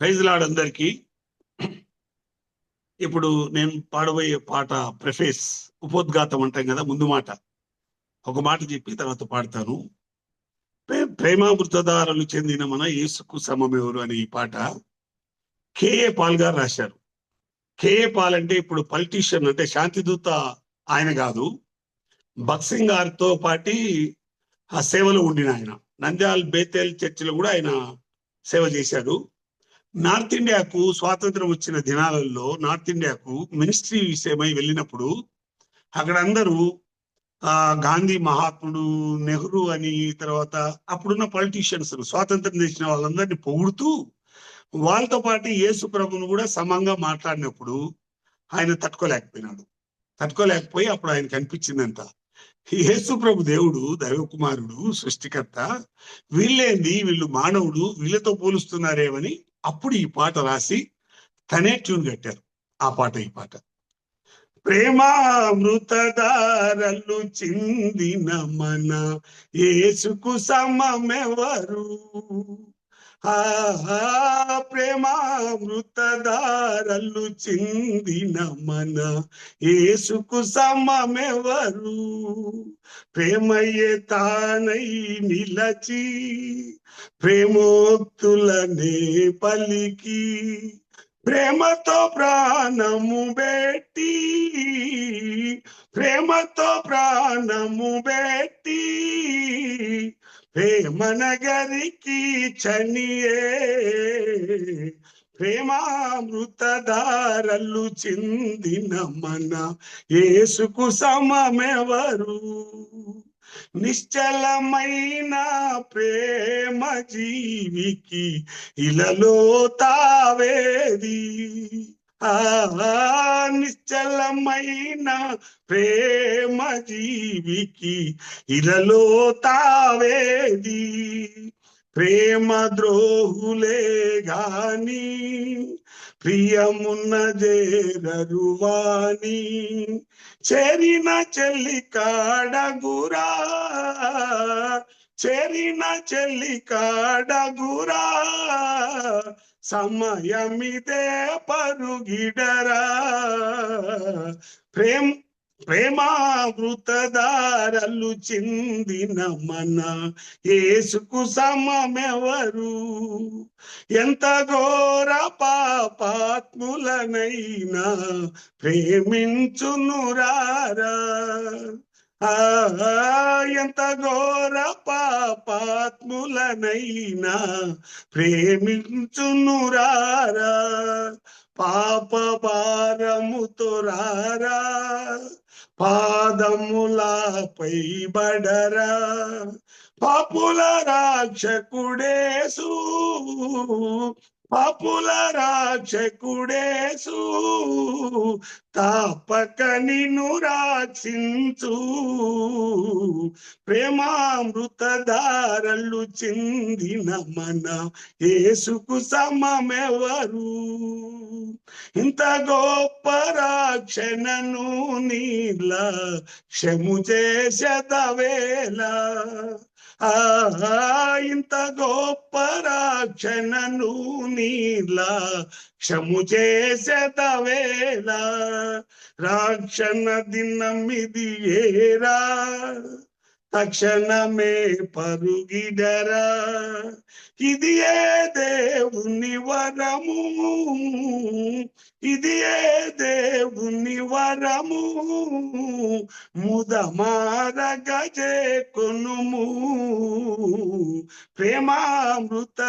Praise lord అందరికీ. ఇప్పుడు నేను పాడబోయే పాట ప్రెఫేస్, ఉపోద్ఘాతం అంటాం కదా. ముందు మాట ఒక మాట చెప్పి తర్వాత పాడతాను. ప్రేమామృతధారలు చెందిన మన యేసుకు సమమెవరు అనే ఈ పాట కేఏ పాల్ గారు రాశారు. కేఏ పాల్ అంటే ఇప్పుడు పొలిటీషియన్, అంటే శాంతిదూత ఆయన కాదు, భగత్ సింగ్ గారితో పాటి ఆ సేవలో ఉండిన ఆయన. నంద్యాల్ బేతేల్ చర్చిలో కూడా ఆయన సేవ చేశాడు. నార్త్ ఇండియాకు స్వాతంత్రం వచ్చిన దినాలలో నార్త్ ఇండియాకు మినిస్ట్రీ విషయమై వెళ్ళినప్పుడు అక్కడ అందరూ గాంధీ మహాత్ముడు, నెహ్రూ అని, తర్వాత అప్పుడున్న పొలిటీషియన్స్, స్వాతంత్రం తెచ్చిన వాళ్ళందరినీ పొగుడుతూ వాళ్ళతో పాటు యేసు ప్రభును కూడా సమంగా మాట్లాడినప్పుడు ఆయన తట్టుకోలేకపోయి అప్పుడు ఆయనకు అనిపించిందంట, యేసు ప్రభు దేవుడు, దైవ కుమారుడు, సృష్టికర్త, వీళ్ళు మానవుడు, వీళ్ళతో పోలుస్తున్నారేమని అప్పుడు ఈ పాట రాసి తనే ట్యూన్ కట్టారు. ఆ పాట ఈ పాట. ప్రేమామృతధారలు చిందిన మన యేసుకు సమమెవరు, ప్రేమామృతధారలు చిందిన మన యేసుకు సమమెవరు, ప్రేమయ్యే తానై నిలచి ప్రేమోక్తులనే పలికి ప్రేమతో ప్రాణము బెట్టి, ప్రేమతో ప్రాణము బెట్టి ప్రేమనగరికి చనియే, ప్రేమామృతధారలు చిందిన మన యేసుకు సమమెవరు, నిశ్చలమైన ప్రేమ జీవికి ఇలలో తావేది, నిశ్చలమైన ప్రేమ జీవికి ఇలలో తావేది, ప్రేమ ద్రోహులే గాని ప్రియమున్న జేరరువాని, చేరిన చెల్లి కాడగురా, చేరిన చెల్లి కాడగురా, సమయమిదే పరుగిడరా, ప్రేమామృతధారలు చిందిన మన యేసుకు సమమెవరు, ఎంత ఘోర పాపాత్ములనైనా ప్రేమించునురారా, ఎంత ఘోర పాపాత్ములనైనా ప్రేమించునురారా, పాప భారముతో రారా, పాదములపై బడరా, పాపుల రాక్షకుడేసు, పాపుల రాక్షకుడేసు, తాపక నిన్ను రాక్షించు, ప్రేమామృతధారలు చిందిన మన యేసుకు సమమెవరు, ఇంత గొప్ప రక్షణను నీలా క్షము చేసెదవేలా, ఇంత గొప్ప రక్షణను నీలా క్షము చేసెదవేలా, రక్షణ దినమిది ఏరా, తక్షణమే పరుగిడరా, ఇది ఏ దేవుని వరము, ఇది ఏ దేవుని వరము, ముదమారగజే కొనుము, ప్రేమామృతధారలు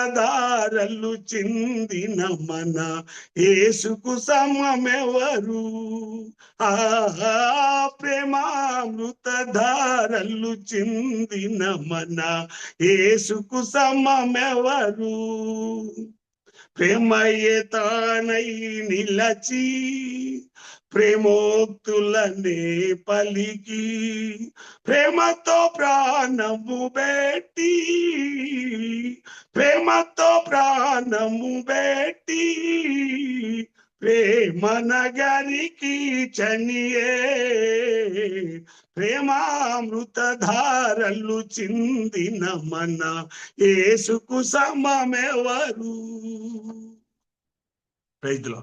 చిందిన మన యేసుకు సమమెవరు, ప్రేమామృతధారలు చిందిన మన యేసుకు సమమెవరు, ప్రేమయ్యే తానై నిలచి ప్రేమోక్తులనే పలికి ప్రేమతో ప్రాణము బెట్టి, ప్రేమతో ప్రాణము బెట్టి ప్రేమ నగరికి చనియే, ప్రేమామృతధారలు చిందిన మన యేసుకు సమమెవరు. ప్రైజ్ లో